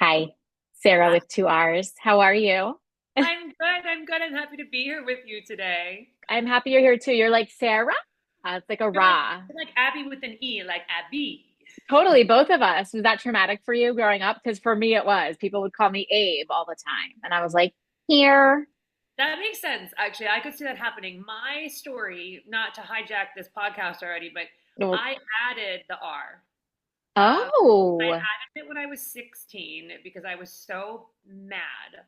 Hi, Sarah Hi, with two R's. How are you? I'm good. I'm good. I'm happy to be here with you today. I'm happy you're here too. You're like Sarah? It's like a You're like Ra. you're like Abby with an E, like Abby. Totally, both of us. Was that traumatic for you growing up? Because for me, it was. People would call me Abe all the time. And I was like, here. That makes sense. Actually, I could see that happening. My story, not to hijack this podcast already, but Oh, I added the R. I oh, added it when I was 16 because I was so mad.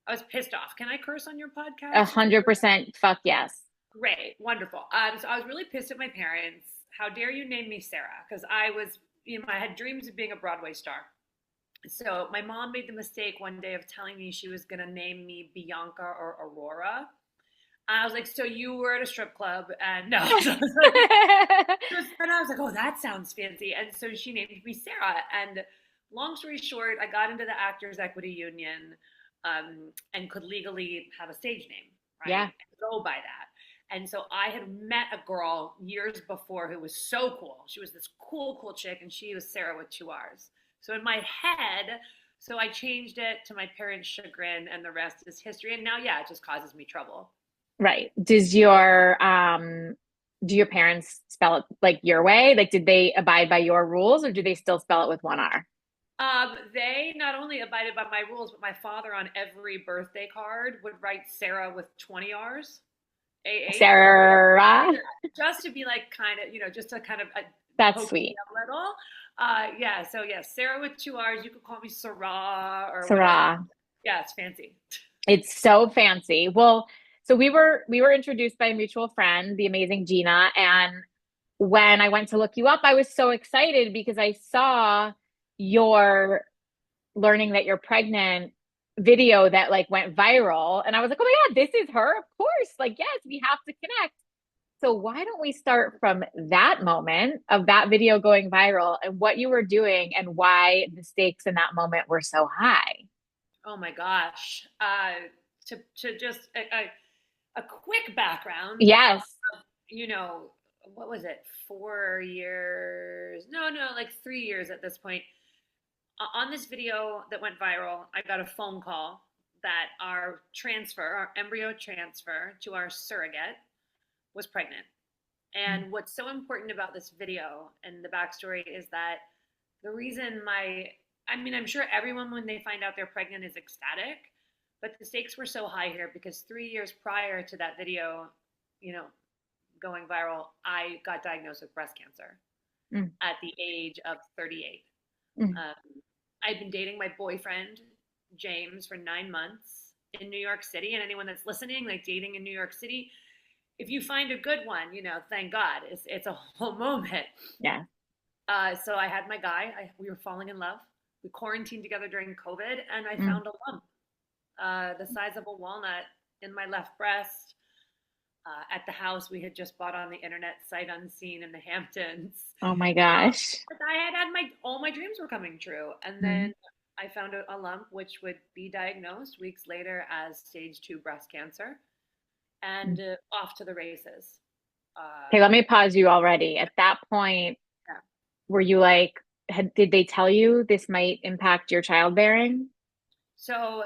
I was pissed off. Can I curse on your a podcast? 100% fuck yes. Great, wonderful. So I was really pissed at my parents. How dare you name me Sarah? Because I had dreams of being a Broadway star. So my mom made the mistake one day of telling me she was going to name me Bianca or Aurora. I was like, so you were at a strip club and no. So I was like, and I was like, oh, that sounds fancy. And so she named me Sarah. And long story short, I got into the Actors Equity Union and could legally have a stage name, right? Yeah. And go by that. And so I had met a girl years before who was so cool. She was this cool chick, and she was Sarah with two R's. So in my head, so I changed it to my parents' chagrin, and the rest is history. And now, yeah, it just causes me trouble. Right. Do your parents spell it like your way? Like, did they abide by your rules or do they still spell it with one R? They not only abided by my rules, but my father on every birthday card would write Sarah with 20 R's, AH, Sarah? just to be like kind of, just to kind of That's poke me sweet. a little. Yeah, so yeah, Sarah with two R's. You could call me Sarah or whatever. Sarah. Yeah, it's fancy. It's so fancy. Well, so we were introduced by a mutual friend, the amazing Gina, and when I went to look you up, I was so excited because I saw your learning that you're pregnant video that like went viral and I was like, "Oh my God, this is her." Of course. Like, yes, we have to connect. So why don't we start from that moment of that video going viral and what you were doing and why the stakes in that moment were so high? Oh my gosh. To just a quick background. Yes. You know, what was it? 4 years? No, like 3 years at this point. On this video that went viral, I got a phone call that our embryo transfer to our surrogate was pregnant. And what's so important about this video and the backstory is that the reason I'm sure everyone, when they find out they're pregnant, is ecstatic, but the stakes were so high here because 3 years prior to that video, you know, going viral, I got diagnosed with breast cancer Mm, at the age of 38. mm. Um, I'd been dating my boyfriend, James, for 9 months in New York City. And anyone that's listening, like dating in New York City, if you find a good one, thank God. It's a whole moment. Yeah. So I had my guy. We were falling in love. We quarantined together during COVID, and I Mm. found a lump the size of a walnut in my left breast. At the house we had just bought on the internet, sight unseen in the Hamptons. Oh my gosh. But I had my all my dreams were coming true, and Mm. then I found a lump which would be diagnosed weeks later as stage 2 breast cancer, and off to the races. Okay, Uh, let me pause you already. At that point, yeah. were you like, did they tell you this might impact your childbearing? So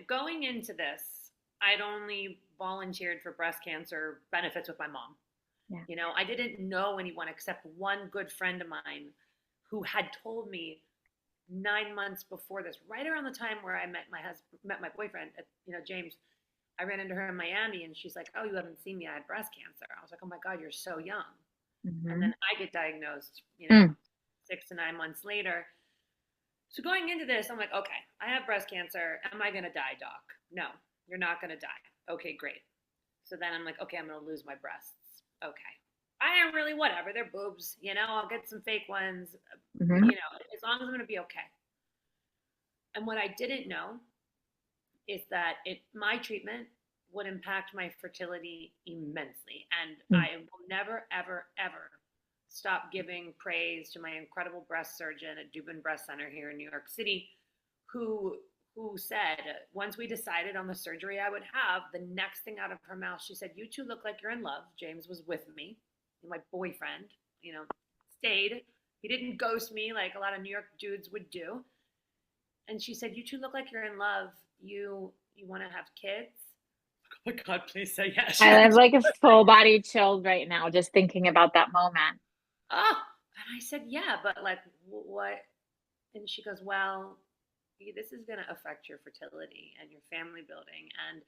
going into this, I'd only volunteered for breast cancer benefits with my mom. Yeah. I didn't know anyone except one good friend of mine who had told me 9 months before this, right around the time where I met my boyfriend, James. I ran into her in Miami, and she's like, "Oh, you haven't seen me. I had breast cancer." I was like, "Oh my God, you're so young." And Hmm. then I get diagnosed, Mm. 6 to 9 months later. So going into this, I'm like, okay, I have breast cancer. Am I gonna die, doc? No, you're not gonna die. Okay, great. So then I'm like, okay, I'm gonna lose my breasts. Okay. I am really whatever. They're boobs, I'll get some fake ones, Hmm. as long as I'm gonna be okay. And what I didn't know is that my treatment would impact my fertility immensely. And Mm. I will never, ever, ever stop giving praise to my incredible breast surgeon at Dubin Breast Center here in New York City, who said once we decided on the surgery I would have, the next thing out of her mouth, she said, "You two look like you're in love." James was with me, my boyfriend, stayed. He didn't ghost me like a lot of New York dudes would do. And she said, "You two look like you're in love. You want to have kids?" Oh my God, please say yes. I have like a full body chilled right now just thinking about that moment. Oh, and I said, "Yeah, but like what?" And she goes, "Well, this is going to affect your fertility and your family building, and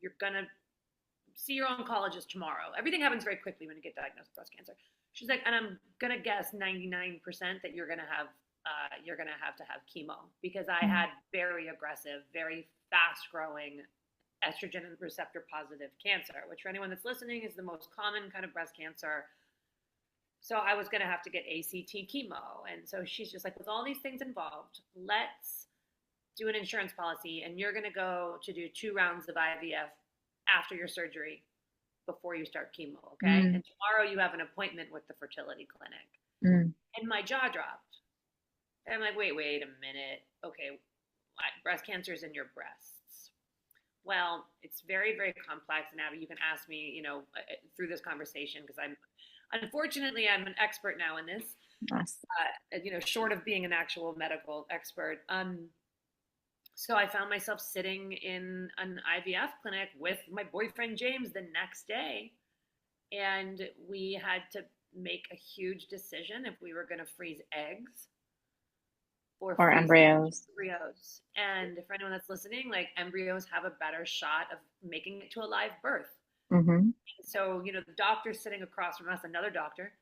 you're going to see your oncologist tomorrow. Everything happens very quickly when you get diagnosed with breast cancer." She's like, "And I'm gonna guess 99% that you're gonna have to have chemo because I Mm. had very aggressive, very fast growing estrogen receptor positive cancer, which for anyone that's listening is the most common kind of breast cancer. So I was gonna have to get ACT chemo, and so she's just like, with all these things involved, let's do an insurance policy, and you're gonna go to do 2 rounds of IVF after your surgery before you start chemo, okay? Mm. And tomorrow you have an appointment with the fertility clinic." Mm. And my jaw dropped. And I'm like, wait a minute. Okay, breast cancer is in your breasts. Well, it's very, very complex. And Abby, you can ask me, through this conversation, because unfortunately, I'm an expert now in this, Yes. short of being an actual medical expert. So I found myself sitting in an IVF clinic with my boyfriend James the next day, and we had to make a huge decision if we were going to freeze eggs or Or freeze embryos. embryos. And for anyone that's listening, like embryos have a better shot of making it to a live birth. Mm-hmm. So, the doctor's sitting across from us, another doctor,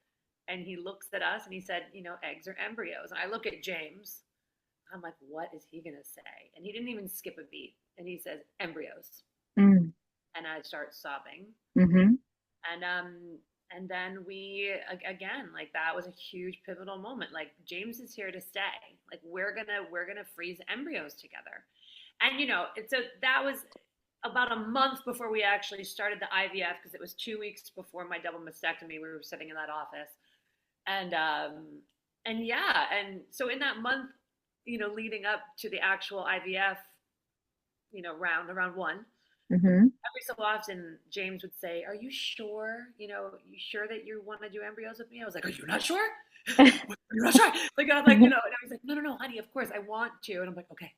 and he looks at us and he said, eggs or embryos. And I look at James. I'm like, what is he going to say? And he didn't even skip a beat. And he says, embryos. Mm. And I start sobbing. Mm-hmm. And then we, again, like, that was a huge pivotal moment. Like, James is here to stay. Like, we're gonna freeze embryos together. And so that was about a month before we actually started the IVF, because it was 2 weeks before my double mastectomy. We were sitting in that office, and yeah, and so in that month, leading up to the actual IVF, round one, Mm-hmm. every so often James would say, "Are you sure? You sure that you want to do embryos with me?" I was like, "Are you not sure? You're not sure?" Like, I'm like, and I was like, "No, no, no, honey, of course I want to." And I'm like, "Okay."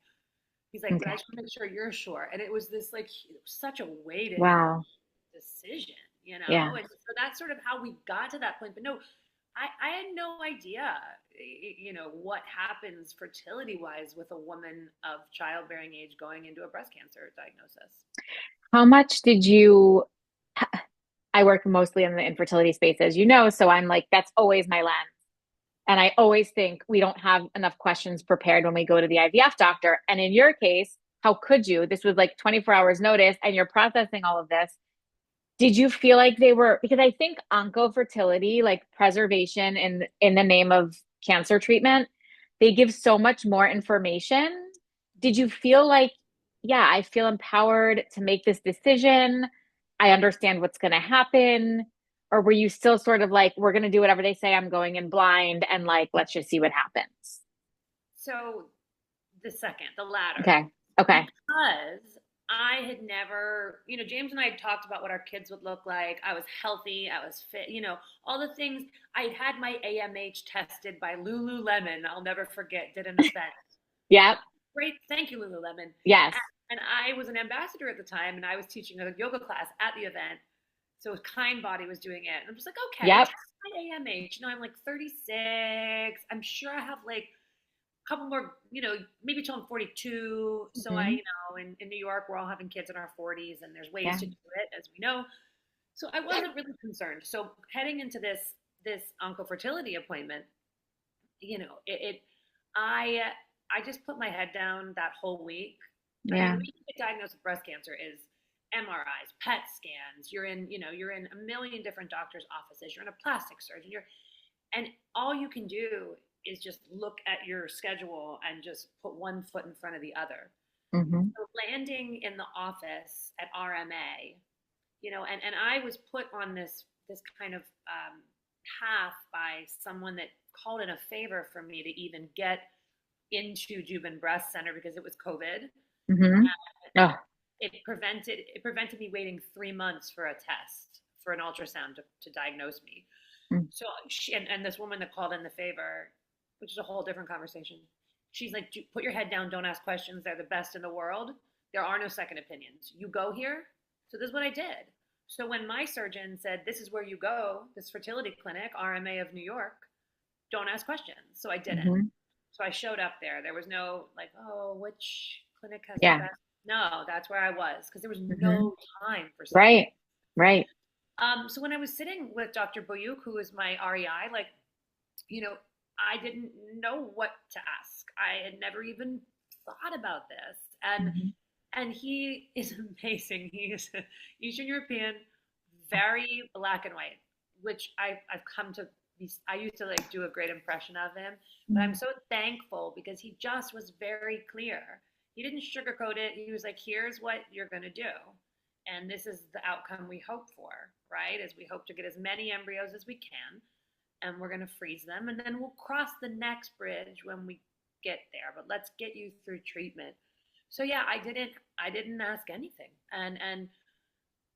He's like, "But I Okay. just want to make sure you're sure." And it was this, like, such a weighted Wow. decision, Yeah. And so that's sort of how we got to that point. But no, I had no idea, what happens fertility wise with a woman of childbearing age going into a breast cancer diagnosis. How much did you? I work mostly in the infertility space, as you know, so I'm like, that's always my lens. And I always think we don't have enough questions prepared when we go to the IVF doctor. And in your case, how could you? This was like 24 hours notice and you're processing all of this. Did you feel like they were, because I think oncofertility, like preservation in the name of cancer treatment, they give so much more information. Did you feel like, yeah, I feel empowered to make this decision? I understand what's going to happen. Or were you still sort of like, we're going to do whatever they say, I'm going in blind and like, let's just see what happens? So the second, the latter, Okay. Okay. because I had never, James and I had talked about what our kids would look like. I was healthy, I was fit, all the things. I'd had my AMH tested by Lululemon. I'll never forget, did an event. Yep. Great, thank you, Lululemon. Yes. And I was an ambassador at the time, and I was teaching a yoga class at the event. So Kind Body was doing it. And I'm just like, okay, Yep. test my AMH. I'm like 36. I'm sure I have like couple more, maybe till I'm 42. So Hmm. in New York, we're all having kids in our 40s, and there's ways Yeah. to do it, as we know. So I wasn't really concerned. So heading into this oncofertility appointment, it I just put my head down that whole week. I mean, Yeah. the way you get diagnosed with breast cancer is MRIs, PET scans. You're in a million different doctors' offices. You're in a plastic surgeon. And all you can do is just look at your schedule and just put one foot in front of the other. Hmm. So landing in the office at RMA, and I was put on this kind of path by someone that called in a favor for me to even get into Juban Breast Center because it was COVID. Hmm. Oh. It prevented me waiting 3 months for a test for an ultrasound to diagnose me. Mm. So she and this woman that called in the favor, which is a whole different conversation. she's like, put your head down, don't ask questions. They're the best in the world. There are no second opinions. You go here. So this is what I did. So when my surgeon said, this is where you go, this fertility clinic, RMA of New York, don't ask questions. So I didn't. Hmm. So I showed up there. There was no like, oh, which clinic has the Yeah. best? No, that's where I was because there was Hmm. no time for second. Right. Right. So when I was sitting with Dr. Boyuk, who is my REI, like, you know, I didn't know what to ask. I had never even thought about this. Hmm. And he is amazing. He is Eastern European, very black and white, which I've come to be. I used to like do a great impression of him, but I'm so thankful because he just was very clear. He didn't sugarcoat it. He was like, "Here's what you're gonna do, and this is the outcome we hope for. Right? As we hope to get as many embryos as we can, and we're gonna freeze them, and then we'll cross the next bridge when we get there. But let's get you through treatment." So yeah, I didn't ask anything. And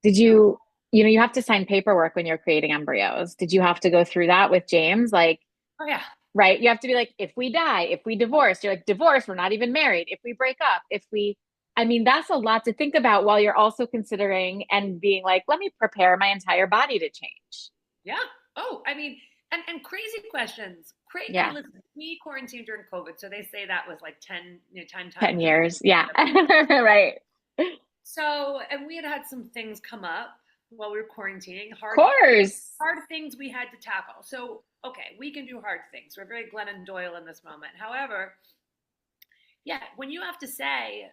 Did you know, you have to sign paperwork when you're creating embryos. Did you have to go through that with James? Like, oh yeah. right? You have to be like, if we die, if we divorce, you're like, divorce, we're not even married. If we break up, I mean, that's a lot to think about while you're also considering and being like, let me prepare my entire body to change. Yeah. Oh, I mean, and crazy questions. Yeah. Listen, we quarantined during COVID, so they say that was like 10, 10 10 times as years. Yeah. Right. Of so, and we had some things come up while we were quarantining, course. hard things we had to tackle. So, okay, we can do hard things. We're very Glennon Doyle in this moment. However, yeah, when you have to say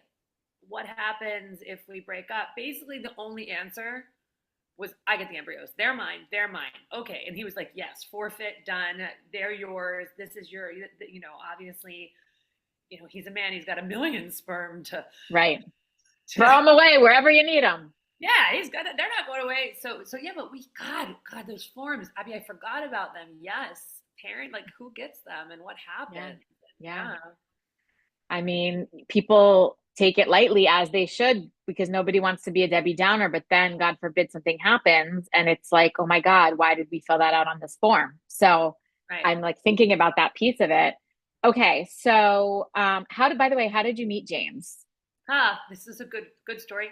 what happens if we break up, basically the only answer was I get the embryos. They're mine. They're mine. Okay. And he was like, yes, forfeit, done. They're yours. This is your, obviously, he's a man. He's got a million sperm Right. Throw to them away wherever you need them. yeah, he's got it. They're not going away. So yeah, but God, those forms. I mean, I forgot about them. Yes. Parent, like who gets them and what Yeah. happens? Yeah. Yeah. I mean, people take it lightly as they should because nobody wants to be a Debbie Downer, but then God forbid something happens and it's like, oh my God, why did we fill that out on this form? So Right. I'm like thinking about that piece of it. Okay, so by the way, how did you meet James? This is a good story.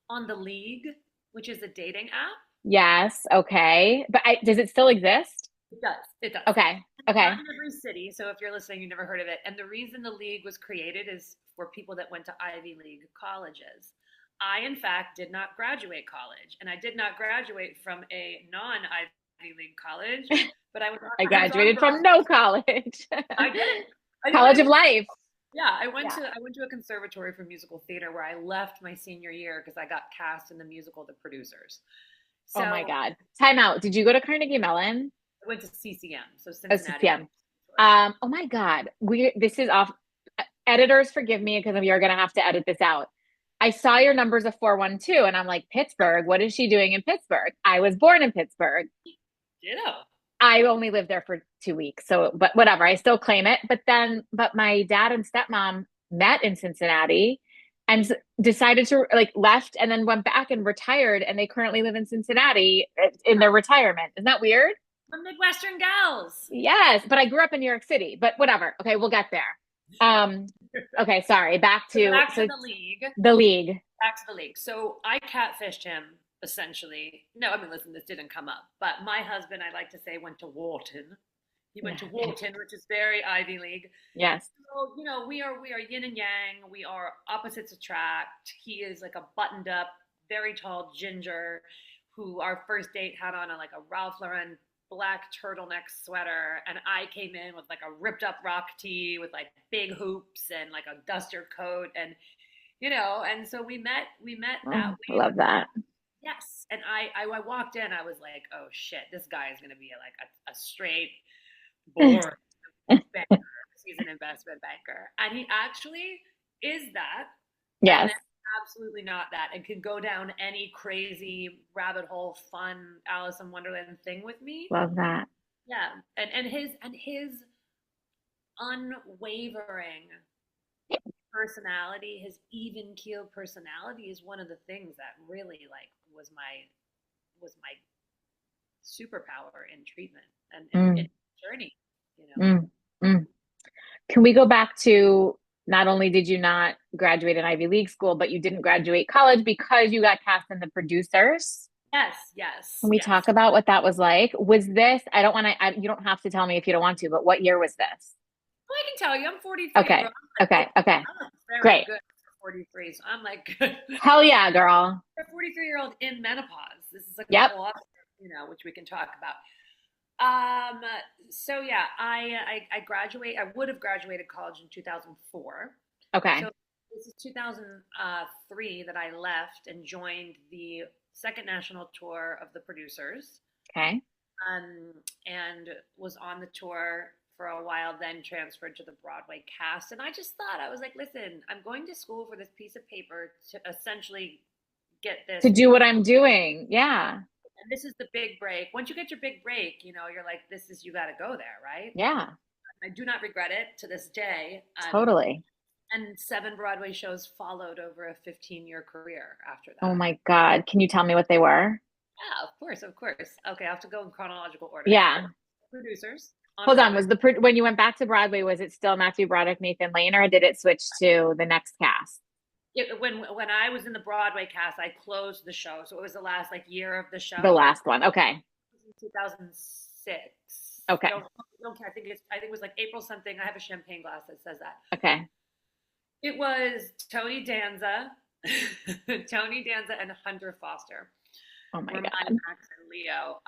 On the League, which is a dating app. Yes, okay. But does it still exist? It does. It does. Okay, It's not okay. in every city, so if you're listening, you never heard of it. And the reason the league was created is for people that went to Ivy League colleges. I, in fact, did not graduate college, and I did not graduate from a non-Ivy League college, but I was I I was on graduated from Broadway. no college. I did it. I College of did. life. Yeah, Yeah. I went to a conservatory for musical theater where I left my senior year because I got cast in the musical The Producers. Oh my So God. Time out. Did you go to Carnegie Mellon? I went to CCM, so Oh, Cincinnati. CCM. Oh my God. This is off. Editors, forgive me because you're going to have to edit this out. I saw your numbers of 412 and I'm like, Pittsburgh, what is she doing in Pittsburgh? I was born in Pittsburgh. Ditto. I only lived there for 2 weeks. So, but whatever, I still claim it. But my dad and stepmom met in Cincinnati and decided to like left and then went back and retired. And they currently live in Cincinnati in their retirement. Isn't that weird? We're Midwestern gals. Yes, but I grew up in New York City, but whatever. Okay, we'll get there. Um, okay, sorry. So back to the league. The league. Back to the league. So I catfished him essentially. No, I mean, listen, this didn't come up. But my husband, I like to say, went to Wharton. He went to Yeah. Wharton, which is very Ivy League. Yes. So, we are yin and yang. We are opposites attract. He is like a buttoned up, very tall ginger who our first date had on a Ralph Lauren black turtleneck sweater, and I came in with like a ripped up rock tee with like big hoops and like a duster coat, and and so we met that Oh, I way. love that. Yes, and I walked in, I was like, oh shit, this guy is gonna be like a straight boring banker. He's an investment banker, and he actually is that, and Yes. then absolutely not that, and can go down any crazy rabbit hole, fun Alice in Wonderland thing with me. Love that. Yeah, and his unwavering personality, his even keeled personality, is one of the things that really like was my superpower in treatment and Mm, journey. mm, mm. Can we go back to not only did you not graduate an Ivy League school, but you didn't graduate college because you got cast in The Producers? Yes, yes, Can we talk yes. about what that was like? Was this, I don't want to, you don't have to tell me if you don't want to, but what year was this? Well, I can tell you, I'm 43, girl. Okay. Okay. Okay. I'm like very Great. good for 43. So I'm like good. Hell yeah, girl. For a 43-year-old in menopause. This is like a Yep. whole other, which we can talk about. Um, so yeah, I graduate. I would have graduated college in 2004. Okay. So this is 2003 that I left and joined the second national tour of the producers. Okay. Um, and was on the tour for a while, then transferred to the Broadway cast. And I just thought, I was like, listen, I'm going to school for this piece of paper to essentially get To this do what I'm doing. Yeah. and this is the big break. Once you get your big break, you're like, this is, you got to go there, right? Yeah. I do not regret it to this day. Totally. And 7 Broadway shows followed over a 15-year career after Oh that. my God. Can you tell me what they were? Yeah, of course, of course. Okay, I have to go in chronological order. Yeah. Producers on Hold on. Broadway. Was when you went back to Broadway, was it still Matthew Broderick, Nathan Lane, or did it switch to the next cast? When I was in the Broadway cast, I closed the show, so it was the last like year of the The show. last one. Okay. 2006. Okay. Don't care. I think it was like April something. I have a champagne glass that says that. Okay. It was Tony Danza, Tony Danza, and Hunter Foster Oh my were my God. Max and Leo.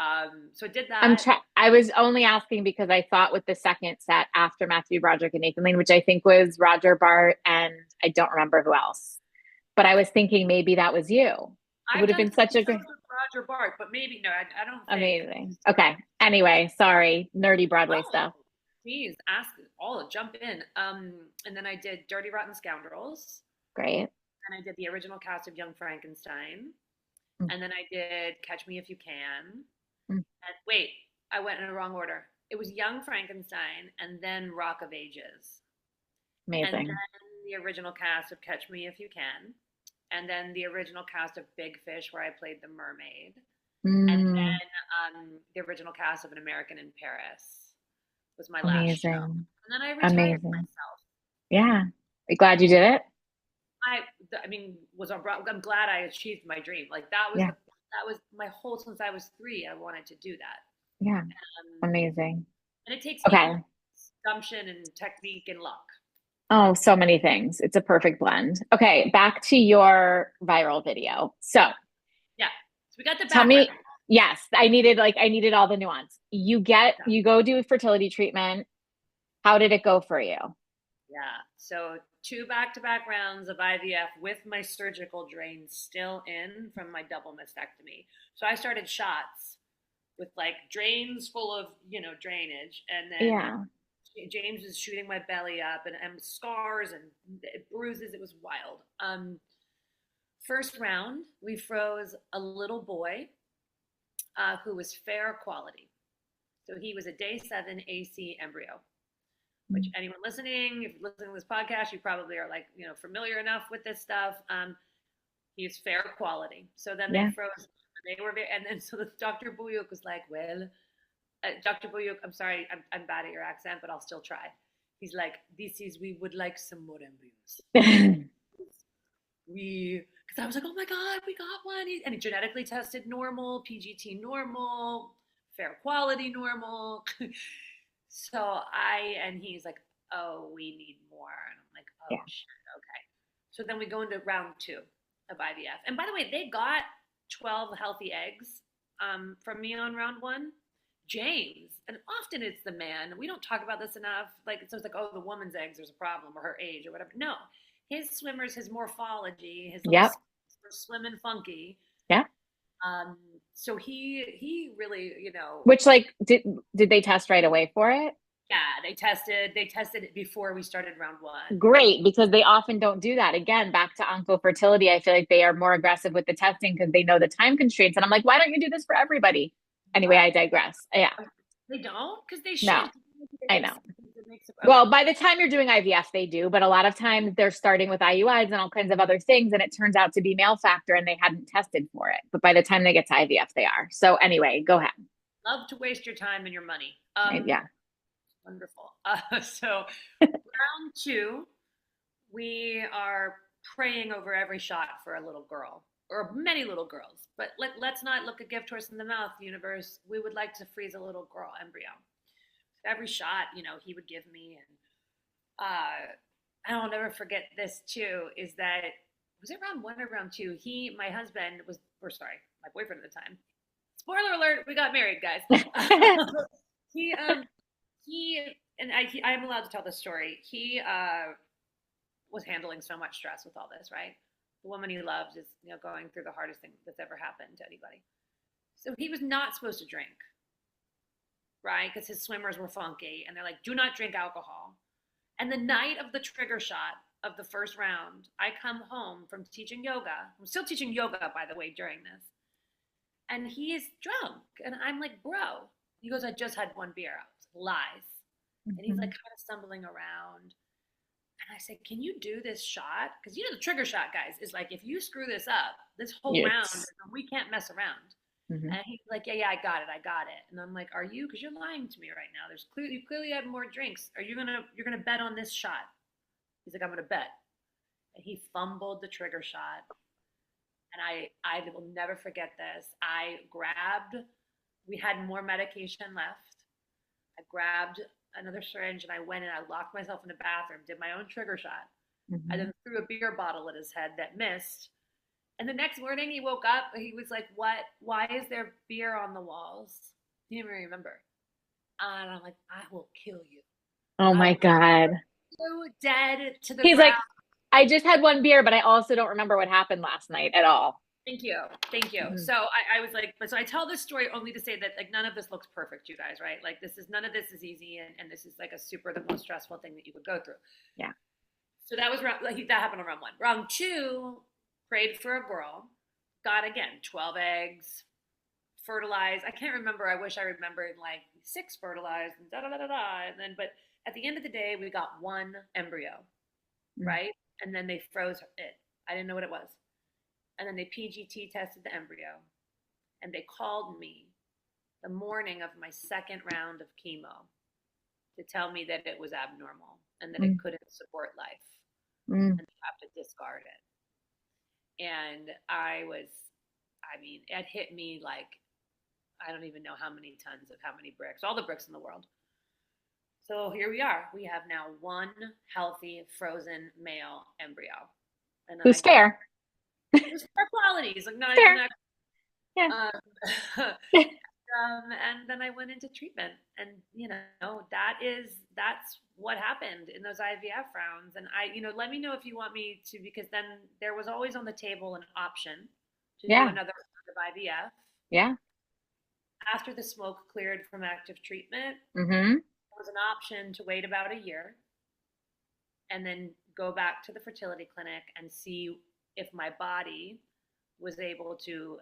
So I did that. I was only asking because I thought with the second set after Matthew Broderick and Nathan Lane, which I think was Roger Bart and I don't remember who else. But I was thinking maybe that was you. It I've would have done been such a shows great, with Roger Bart, but maybe no, I don't think. amazing. Okay. Anyway, sorry, nerdy Broadway Oh, stuff. please ask all, jump in. And then I did Dirty Rotten Scoundrels, Great. and I did the original cast of Young Frankenstein, Mm, and then I did Catch Me If You Can. mm, And wait, I went in the wrong order. It was Young Frankenstein, and then Rock of Ages, and then amazing. the original cast of Catch Me If You Can, and then the original cast of Big Fish, where I played the mermaid, and Mm, then the original cast of An American in Paris was my last show. amazing. And then I retired Amazing. myself. Yeah. Are you glad you did it? I, I mean, was on Broadway. I'm glad I achieved my dream. Like Yeah. that was my whole since I was 3. I wanted to do that. Yeah. Um, Amazing. and it takes Okay. gumption and technique and luck. Oh, so many things. It's a perfect blend. Okay, back to your viral video. So Yeah. So we got the tell background. me, yes, I needed all the nuance. You go do fertility treatment. How did it go for you? Yeah. So 2 back-to-back rounds of IVF with my surgical drain still in from my double mastectomy. So I started shots with like drains full of, drainage. And then Yeah, James was shooting my belly up and scars and bruises. It was wild. First round, we froze a little boy who was fair quality. So he was a day 7 AC embryo, which anyone listening, if you're listening to this podcast, you probably are like, familiar enough with this stuff. He's fair quality. So then they yeah. froze. They were very, and then so the Dr. Buyuk was like, well, Dr. Buyuk, I'm sorry, I'm bad at your accent, but I'll still try. He's like, we would like some more embryos. Because I was like, oh my God, we got one. And he genetically tested normal, PGT normal, fair quality normal. And he's like, oh, we need more. And I'm like, oh, Yeah. shit, okay. So then we go into round 2 of IVF. And by the way, they got 12 healthy eggs from me on round 1. James, and often it's the man. We don't talk about this enough. Like, so it's like, oh, the woman's eggs, there's a problem, or her age, or whatever. No, his swimmers, his morphology, his little Yep. swimming funky. Yeah. So he really, Which like did they test right away for it? yeah, they tested it before we started round 1. Great, because they often don't do that. Again, back to oncofertility, I feel like they are more aggressive with the testing because they know the time constraints. And I'm like, why don't you do this for everybody? Anyway, I digress. Yeah. They don't because they No, should. I know. Okay. Well, by the time you're doing IVF, they do, but a lot of times they're starting with IUIs and all kinds of other things, and it turns out to be male factor and they hadn't tested for it. But by the time they get to IVF, they are. So anyway, go ahead. Love to waste your time and your money. Yeah. Wonderful. So Round two, we are praying over every shot for a little girl or many little girls. But let's not look a gift horse in the mouth, universe. We would like to freeze a little girl embryo. Every shot, he would give me. And I'll never forget this too, is that, was it round one or round two? My husband or sorry, my boyfriend at the time. Spoiler alert, we got married, guys. he, I'm allowed to tell this story. He was handling so much stress with all this, right? The woman he loves is, going through the hardest thing that's ever happened to anybody. So he was not supposed to drink, right? Because his swimmers were funky, and they're like, do not drink alcohol. And the night of the trigger shot of the first round, I come home from teaching yoga. I'm still teaching yoga, by the way, during this. And he is drunk. And I'm like, bro. He goes, I just had one beer. I was like, lies. And he's like kind of stumbling around. And I said, can you do this shot? Because the trigger shot, guys, is like, if you screw this up, this whole round, we can't mess around. And he's like, yeah, I got it. And I'm like, are you? Because you're lying to me right now. You clearly had more drinks. You're gonna bet on this shot? He's like, I'm gonna bet. And he fumbled the trigger shot. And I will never forget this. We had more medication left. I grabbed another syringe and I went and I locked myself in the bathroom, did my own trigger shot. I then threw a beer bottle at his head that missed. And the next morning he woke up, he was like, what? Why is there beer on the walls? He didn't even remember. And I'm like, I will kill you. Oh my God. So dead to the He's ground. like, I just had one beer, but I also don't remember what happened last night at all. Thank you. So I was like, so I tell this story only to say that like none of this looks perfect, you guys, right? Like none of this is easy, and this is like the most stressful thing that you could go through. Yeah. So that happened on round one. Round two, prayed for a girl, got again 12 eggs, fertilized. I can't remember. I wish I remembered like 6 fertilized and but at the end of the day, we got one embryo, right? And then they froze it. I didn't know what it was. And then they PGT tested the embryo, and they called me the morning of my second round of chemo to tell me that it was abnormal and that it couldn't support life and they have to discard it. And it hit me like, I don't even know how many tons of how many bricks, all the bricks in the world. So here we are. We have now one healthy frozen male embryo. And who's fair. There's fair qualities, like not fair. even that. Yeah. And then I went into treatment, and that's what happened in those IVF rounds. And let me know if you want me to, because then there was always on the table an option to do another round of IVF. Yeah. After the smoke cleared from active treatment, there was an option to wait about a year and then go back to the fertility clinic and see if my body was able to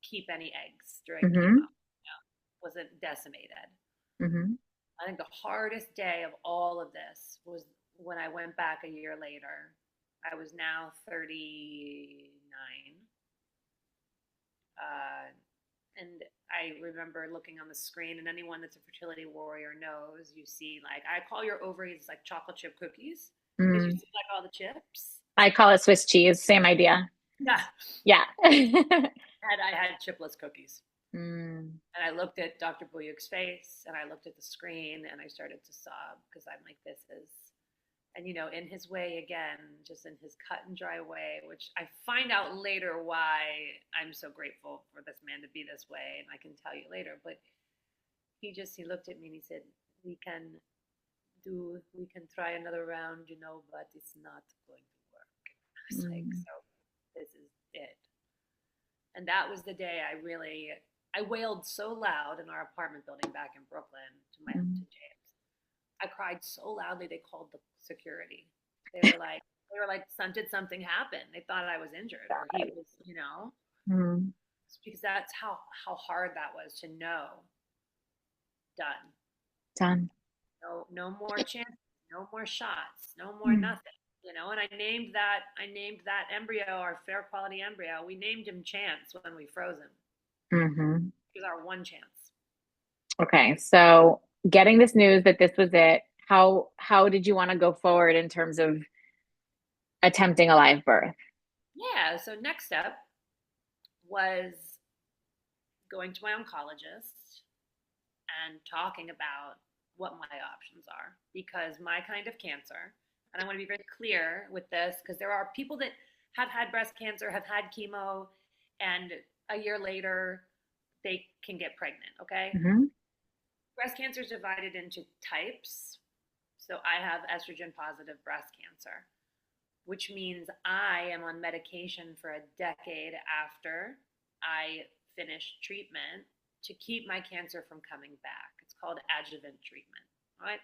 keep any eggs during chemo. Wasn't decimated. I think the hardest day of all of this was when I went back a year later. I was now 39. And I remember looking on the screen, and anyone that's a fertility warrior knows, you see, like, I call your ovaries like chocolate chip cookies because you see like all the chips. I call it Swiss cheese. Same idea. Yeah. I had chipless cookies. And I looked at Dr. Buyuk's face, and I looked at the screen, and I started to sob because I'm like, this is, and in his way again, just in his cut and dry way, which I find out later why I'm so grateful for this man to be this way, and I can tell you later. But he looked at me and he said, we can try another round, but it's not going to work. I was like, so this is it. And that was the day I wailed so loud in our apartment building back in Brooklyn to James. I cried so loudly they called the security. They were like, did something happen? They thought I was injured, or he was, because that's how hard that was to know. Done. No more chances, no more shots, no more nothing. And I named that embryo, our fair quality embryo. We named him Chance when we froze him. He was our one chance. Okay, so getting this news that this was it, how did you want to go forward in terms of attempting a live birth? Yeah. So next step was going to my oncologist and talking about what my options are because my kind of cancer, and I want to be very clear with this because there are people that have had breast cancer, have had chemo, and a year later they can get pregnant, okay? Hmm. Breast cancer is divided into types. So I have estrogen positive breast cancer, which means I am on medication for a decade after I finish treatment to keep my cancer from coming back. It's called adjuvant treatment. All right.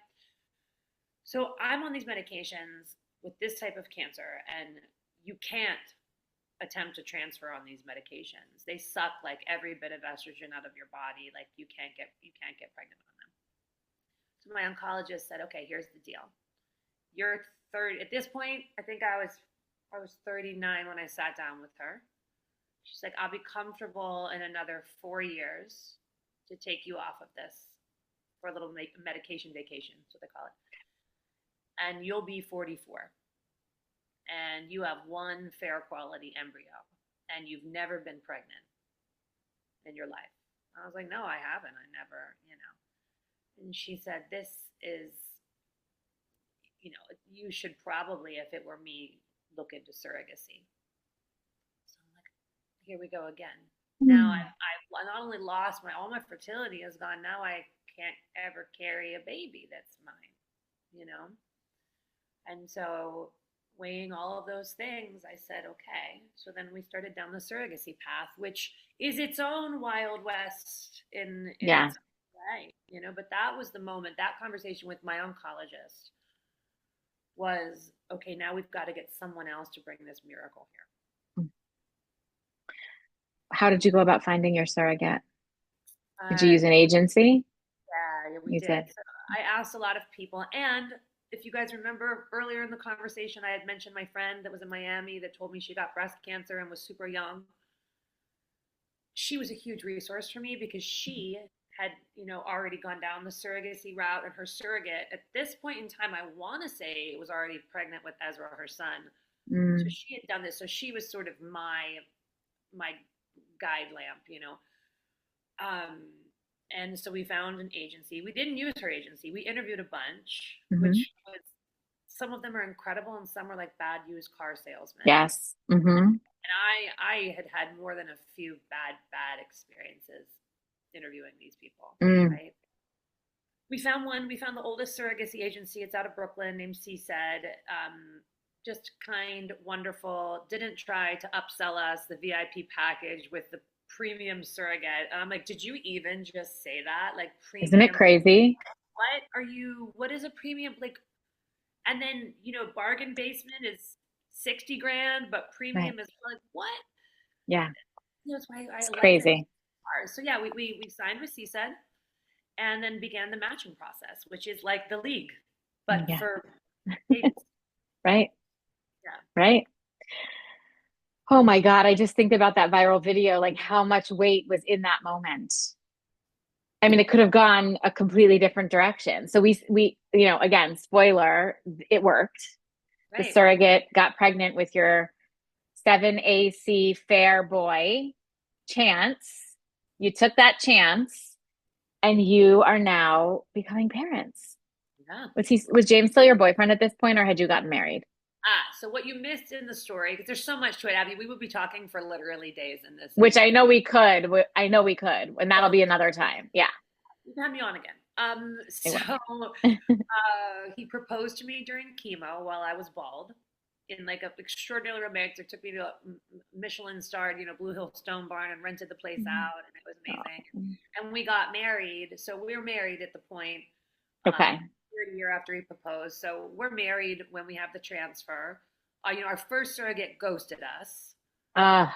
So I'm on these medications with this type of cancer, and you can't attempt to transfer on these medications. They suck like every bit of estrogen out of your body. Like you can't get pregnant on them. So my oncologist said, okay, here's the deal. You're 30 at this point. I think I was 39 when I sat down with her. She's like, I'll be comfortable in another 4 years to take you off of this for a little medication vacation, that's what they call it. And you'll be 44 and you have one fair quality embryo and you've never been pregnant in your life. I was like, no, I haven't. I never. And she said, this is, you should probably, if it were me, look into surrogacy. So I'm like, here we go again. Now I've not only lost all my fertility is gone. Now I can't ever carry a baby that's mine, you know? And so weighing all of those things, I said, okay. So then we started down the surrogacy path, which is its own Wild West in Yeah. its way, but that was the moment, that conversation with my oncologist was, okay, now we've got to get someone else to bring this miracle here. How did you go about finding your surrogate? Did you Uh, use an agency? yeah, we You did. did. So I asked a lot of people. And if you guys remember earlier in the conversation, I had mentioned my friend that was in Miami that told me she got breast cancer and was super young. She was a huge resource for me because she had, already gone down the surrogacy route, and her surrogate at this point in time, I want to say, was already pregnant with Ezra, her son. So Mm, she had done this. So she was sort of my guide lamp. Um, and so we found an agency. We didn't use her agency. We interviewed a bunch, hmm. which was, some of them are incredible and some are like bad used car salesmen. Yes. Hmm. And I had had more than a few bad experiences interviewing these people, Mm. right? We found one. We found the oldest surrogacy agency. It's out of Brooklyn, named CSED. Just kind, wonderful. Didn't try to upsell us the VIP package with the premium surrogate. And I'm like, did you even just say that? Like Isn't it premium? crazy? What are you? What is a premium? Like, and then bargain basement is 60 grand, but Right. premium is like what? Yeah. That's why I It's like that crazy. cars. So yeah, we signed with CSED and then began the matching process, which is like the league, but Yeah. for babies. Right. Yeah. Right. Oh my God. I just think about that viral video, like how much weight was in that moment. I mean, it could have gone a completely different direction. So again, spoiler, it worked. The Right. surrogate got pregnant with your 7AC fair boy chance. You took that chance and you are now becoming parents. Yeah. Was James still your boyfriend at this point, or had you gotten married? So what you missed in the story, because there's so much to it, Abby, we would be talking for literally days in this. Which I know we could. I know we could, and that'll Well, be another time. Yeah, you can have me on again. I will. So he proposed to me during chemo while I was bald in like an extraordinarily romantic. Took me to a Michelin starred, Blue Hill Stone Barn and rented the place out, and it was amazing. Oh, And we got married. So we were married at the point, okay. a year after he proposed. So we're married when we have the transfer. Our first surrogate ghosted us. Uh,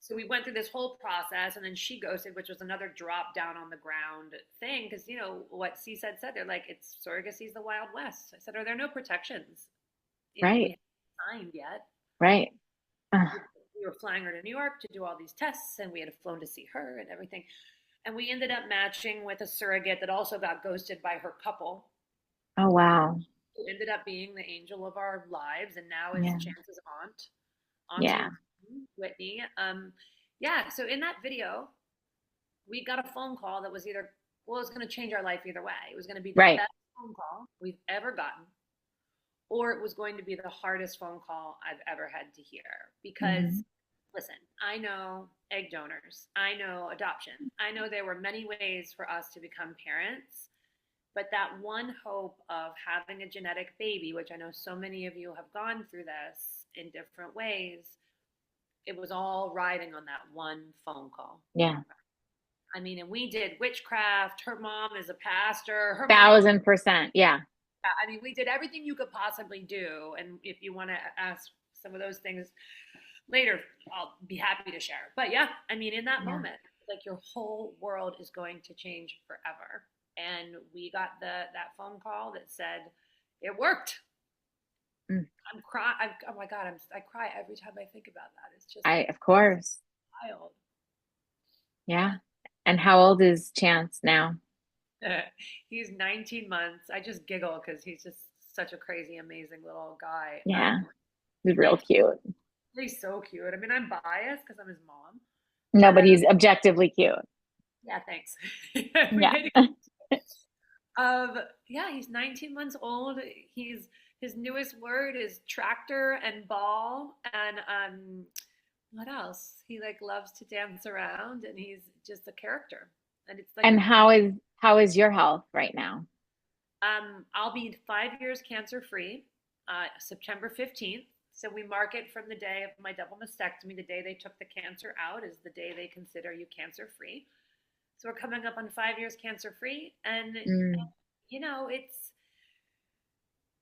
So we went through this whole process, and then she ghosted, which was another drop down on the ground thing. Because what CSED said, they're like, it's surrogacy is the Wild West. I said, are there no protections? We right, haven't signed yet. right. Uh, We were flying her to New York to do all these tests, and we had flown to see her and everything. And we ended up matching with a surrogate that also got ghosted by her couple. Oh, wow. Who ended up being the angel of our lives and now is Yeah. Chance's Yeah. auntie Whitney. Yeah, so in that video, we got a phone call that was either, well, it was going to change our life either way. It was going to be the Right. best phone call we've ever gotten, or it was going to be the hardest phone call I've ever had to hear. Because, Hmm. listen, I know egg donors, I know adoption, I know there were many ways for us to become parents, but that one hope of having a genetic baby, which I know so many of you have gone through this in different ways, it was all riding on that one phone call. Yeah. I mean, and we did witchcraft. Her mom is a pastor. Her mom owns. 1000%. Yeah. I mean, we did everything you could possibly do. And if you want to ask some of those things later, I'll be happy to share. But yeah, I mean, in that Yeah. moment, like your whole world is going to change forever. And we got that phone call that said it worked. Mm. I'm crying. Oh my god, I cry every time I think about that. It's just I, like of course. wild. Yeah. Yeah. And how old is Chance now? He's 19 months. I just giggle because he's just such a crazy, amazing little guy. Yeah. He's real Like cute. he's so cute. I mean, I'm biased because I'm his mom, No, but but he's objectively cute. yeah, thanks. Yeah. Everybody. Yeah, he's 19 months old. His newest word is tractor and ball, and what else? He like loves to dance around, and he's just a character. And it's like And how is your health right now? I'll be 5 years cancer free, September 15th. So we mark it from the day of my double mastectomy. The day they took the cancer out is the day they consider you cancer free. So we're coming up on 5 years cancer free, and Mm. it's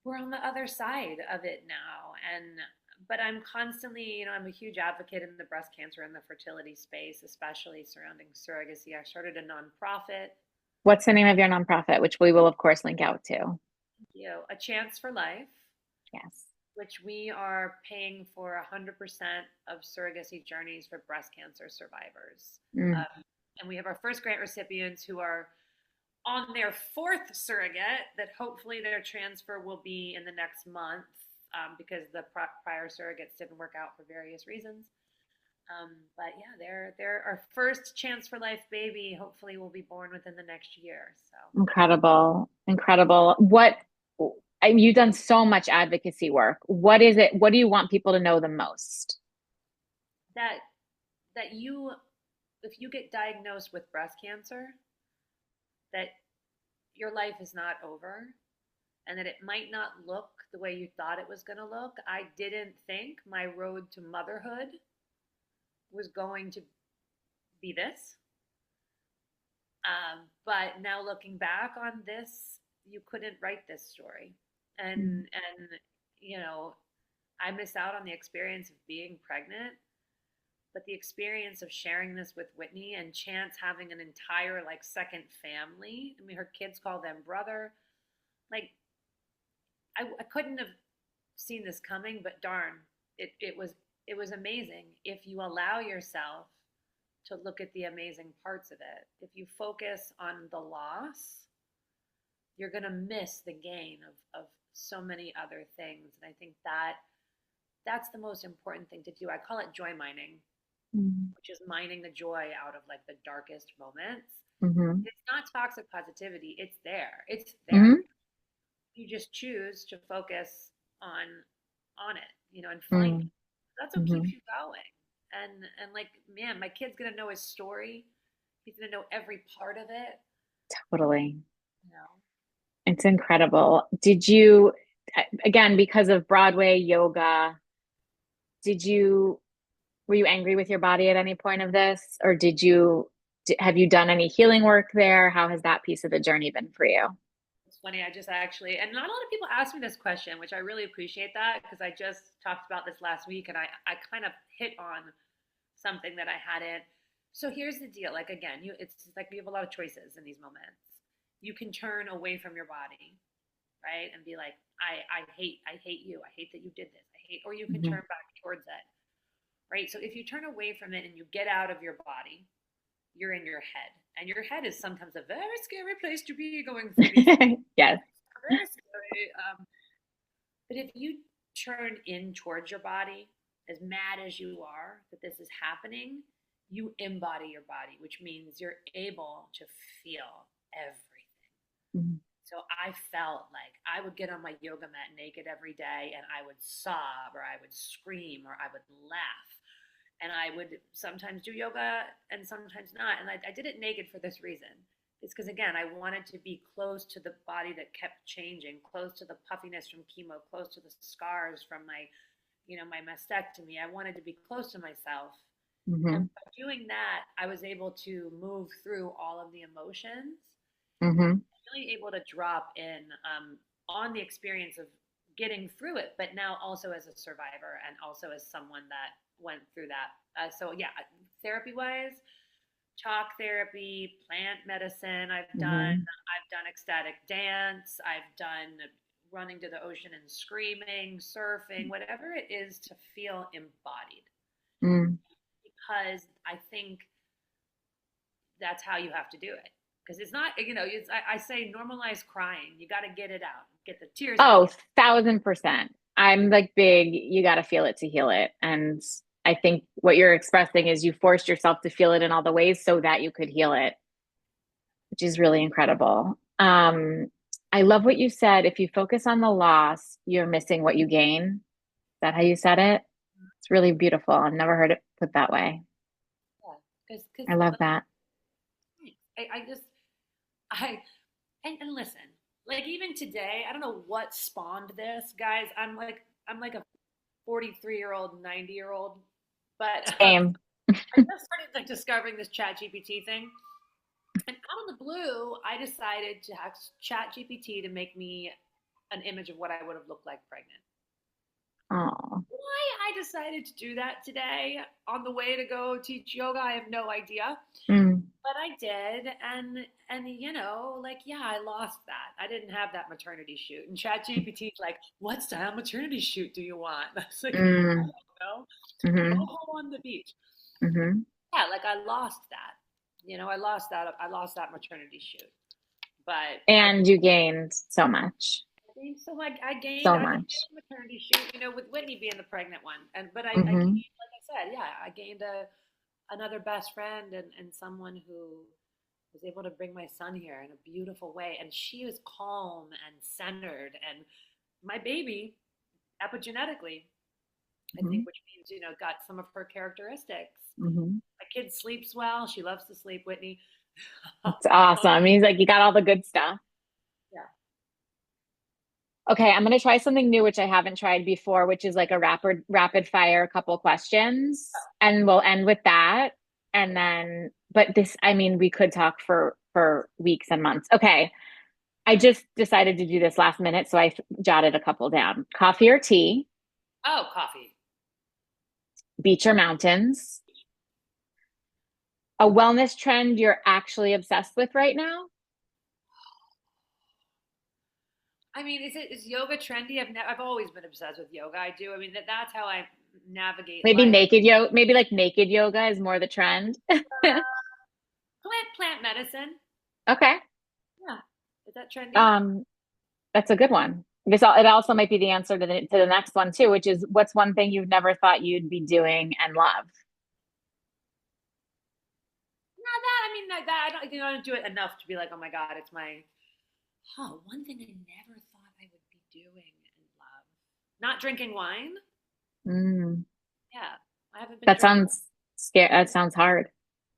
we're on the other side of it now, and but I'm constantly, I'm a huge advocate in the breast cancer and the fertility space, especially surrounding surrogacy. I started a nonprofit, What's the name of your nonprofit, which we will of course link out to? A chance for life, Yes. which we are paying for 100% of surrogacy journeys for breast cancer survivors. Mm. And we have our first grant recipients who are on their fourth surrogate that hopefully their transfer will be in the next month, because the prior surrogates didn't work out for various reasons. But yeah, they're our first chance for life baby. Hopefully, will be born within the next year. So Incredible. Incredible. You've done so much advocacy work. What is it? What do you want people to know the most? that that you, if you get diagnosed with breast cancer, that your life is not over, and that it might not look the way you thought it was going to look. I didn't think my road to motherhood was going to be this. But now looking back on this, you couldn't write this story. Mm. And I miss out on the experience of being pregnant, but the experience of sharing this with Whitney and Chance having an entire like second family. I mean, her kids call them brother. Like I couldn't have seen this coming, but darn, it was amazing if you allow yourself to look at the amazing parts of it. If you focus on the loss, you're gonna miss the gain of so many other things. And I think that's the most important thing to do. I call it joy mining, Mm. which is mining the joy out of like the darkest moments. Hmm. It's not toxic positivity. It's there. It's there. Hmm. You just choose to focus on it, and find it. Mm. That's what keeps Hmm. you going. And like, man, my kid's gonna know his story. He's gonna know every part of it. Totally. You know. It's incredible. Did you, again, because of Broadway yoga, did you, were you angry with your body at any point of this? Or have you done any healing work there? How has that piece of the journey been for you? It's funny. I just actually, and not a lot of people ask me this question, which I really appreciate that because I just talked about this last week, and I kind of hit on something that I hadn't. So here's the deal. Like again, it's like we have a lot of choices in these moments. You can turn away from your body, right, and be like, I hate you. I hate that you did this. I hate, or you can Hmm. turn back towards it, right? So if you turn away from it and you get out of your body, you're in your head, and your head is sometimes a very scary place to be going through these. Yes. very scary. But if you turn in towards your body, as mad as you are that this is happening, you embody your body, which means you're able to feel everything. Mhm. So I felt like I would get on my yoga mat naked every day and I would sob or I would scream or I would laugh. And I would sometimes do yoga and sometimes not. And I did it naked for this reason. It's because, again, I wanted to be close to the body that kept changing, close to the puffiness from chemo, close to the scars from my mastectomy. I wanted to be close to myself. And Mhm. by doing that, I was able to move through all of the emotions, Mhm. really able to drop in on the experience of getting through it, but now also as a survivor and also as someone that went through that. So yeah, therapy wise, talk therapy, plant medicine. Mhm. I've done ecstatic dance. I've done running to the ocean and screaming, surfing, whatever it is to feel embodied. Mm. Because I think that's how you have to do it. Because it's not, I say normalize crying. You got to get it out, get the tears out. Oh, 1000%. I'm like big, you got to feel it to heal it. And I think what you're expressing is you forced yourself to feel it in all the ways so that you could heal it, which is really incredible. I love what you said. If you focus on the loss, you're missing what you gain. Is that how you said it? It's really beautiful. I've never heard it put that way. Yeah, because I love that. I just I and listen, like even today, I don't know what spawned this, guys. I'm like a 43-year-old, 90-year-old, but Same. I just started like discovering this Chat GPT thing, and out of the blue, I decided to ask Chat GPT to make me an image of what I would have looked like pregnant. Oh. Why I decided to do that today on the way to go teach yoga, I have no idea. Mm. But I did, and like yeah, I lost that. I didn't have that maternity shoot. And ChatGPT's like, "What style maternity shoot do you want?" I was like, "I Mm. don't know, Hmm. boho on the beach." Hmm. Yeah, like I lost that. I lost that. I lost that maternity shoot. But And you gained so much. I think so. Like I gained. So I didn't much. get a maternity shoot. With Whitney being the pregnant one, and but I Hmm. gained, like I said, yeah, I gained another best friend and someone who was able to bring my son here in a beautiful way. And she was calm and centered. And my baby, epigenetically, I think, Hmm. which means, got some of her characteristics. Hmm. My kid sleeps well. She loves to sleep, Whitney. It's awesome. He's like, you got all the good stuff. Yeah. Okay, I'm gonna try something new, which I haven't tried before, which is like a rapid fire couple questions, and we'll end with that. And then, but this, I mean, we could talk for weeks and months. Okay, I just decided to do this last minute, so I jotted a couple down. Coffee or tea, Oh, coffee. beach or mountains, a wellness trend you're actually obsessed with right now. I mean, is yoga trendy? I've always been obsessed with yoga. I do. I mean, that's how I navigate Maybe life. naked yoga, maybe like naked yoga is more the trend. Plant medicine. Okay. Yeah. Is that trendy? Um, That's a good one. It also might be the answer to the next one too, which is what's one thing you've never thought you'd be doing and love? Not that. I mean, that I don't do it enough to be like, oh my God, it's my. One thing I never thought I would be doing and love. Not drinking wine. Mm, Yeah, I haven't been that drinking. sounds scary. That sounds hard.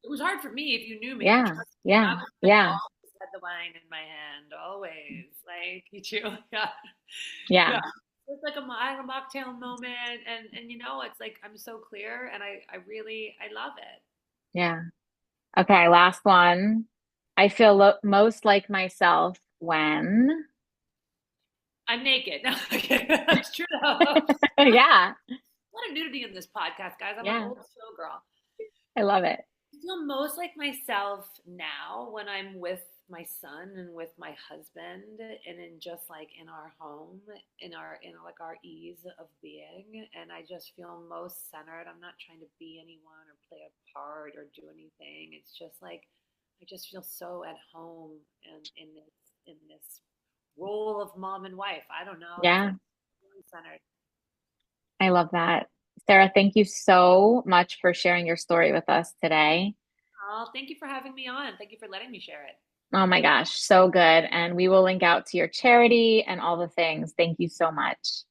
It was hard for me if you knew me. Yeah, Trust me, I yeah, was like yeah, always had the wine in my hand, always. Like you too. Yeah, yeah, yeah. It's like I have a mocktail moment, and it's like I'm so clear, and I really I love it. yeah. Okay, last one. I feel most like myself when. I'm naked. No, okay. That's true though. Yeah, A lot of nudity in this podcast, guys. I'm an yeah. old showgirl. I love it. I feel most like myself now when I'm with my son and with my husband and in just like in our home, in like our ease of being. And I just feel most centered. I'm not trying to be anyone or play a part or do anything. It's just like I just feel so at home in this role of mom and wife. I don't know. It's Yeah, like really centered. I love that. Sarah, thank you so much for sharing your story with us today. Oh, thank you for having me on. Thank you for letting me share it. Oh my gosh, so good. And we will link out to your charity and all the things. Thank you so much.